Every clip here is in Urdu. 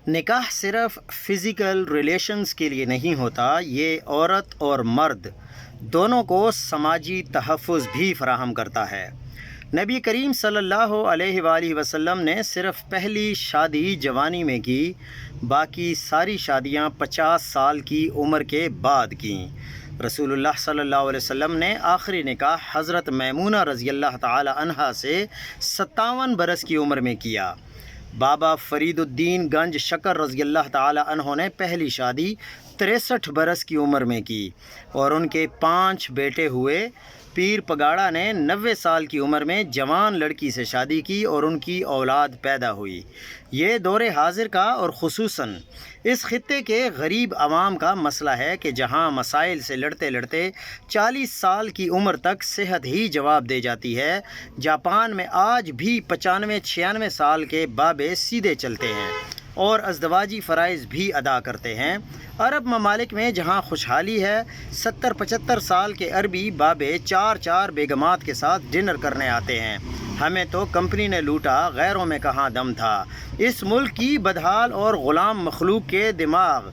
نکاح صرف فزیکل ریلیشنز کے لیے نہیں ہوتا، یہ عورت اور مرد دونوں کو سماجی تحفظ بھی فراہم کرتا ہے۔ نبی کریم صلی اللہ علیہ وآلہ وسلم نے صرف پہلی شادی جوانی میں کی، باقی ساری شادیاں 50 سال کی عمر کے بعد کیں۔ رسول اللہ صلی اللہ علیہ وسلم نے آخری نکاح حضرت میمونہ رضی اللہ تعالی عنہا سے 57 برس کی عمر میں کیا۔ بابا فرید الدین گنج شکر رضی اللہ تعالی عنہ نے پہلی شادی 63 برس کی عمر میں کی اور ان کے 5 بیٹے ہوئے۔ پیر پگاڑا نے 90 سال کی عمر میں جوان لڑکی سے شادی کی اور ان کی اولاد پیدا ہوئی۔ یہ دور حاضر کا اور خصوصاً اس خطے کے غریب عوام کا مسئلہ ہے کہ جہاں مسائل سے لڑتے لڑتے 40 سال کی عمر تک صحت ہی جواب دے جاتی ہے، جاپان میں آج بھی 95-96 سال کے بابے سیدھے چلتے ہیں اور ازدواجی فرائض بھی ادا کرتے ہیں۔ عرب ممالک میں جہاں خوشحالی ہے، 70-75 سال کے عربی بابے 4 بیگمات کے ساتھ ڈنر کرنے آتے ہیں۔ ہمیں تو کمپنی نے لوٹا، غیروں میں کہاں دم تھا۔ اس ملک کی بدحال اور غلام مخلوق کے دماغ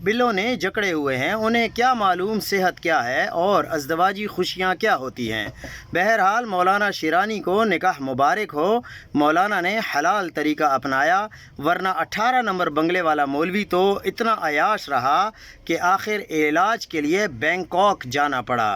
بلوں نے جکڑے ہوئے ہیں، انہیں کیا معلوم صحت کیا ہے اور ازدواجی خوشیاں کیا ہوتی ہیں۔ بہرحال مولانا شیرانی کو نکاح مبارک ہو، مولانا نے حلال طریقہ اپنایا، ورنہ 18 نمبر بنگلے والا مولوی تو اتنا عیاش رہا کہ آخر علاج کے لیے بینکاک جانا پڑا۔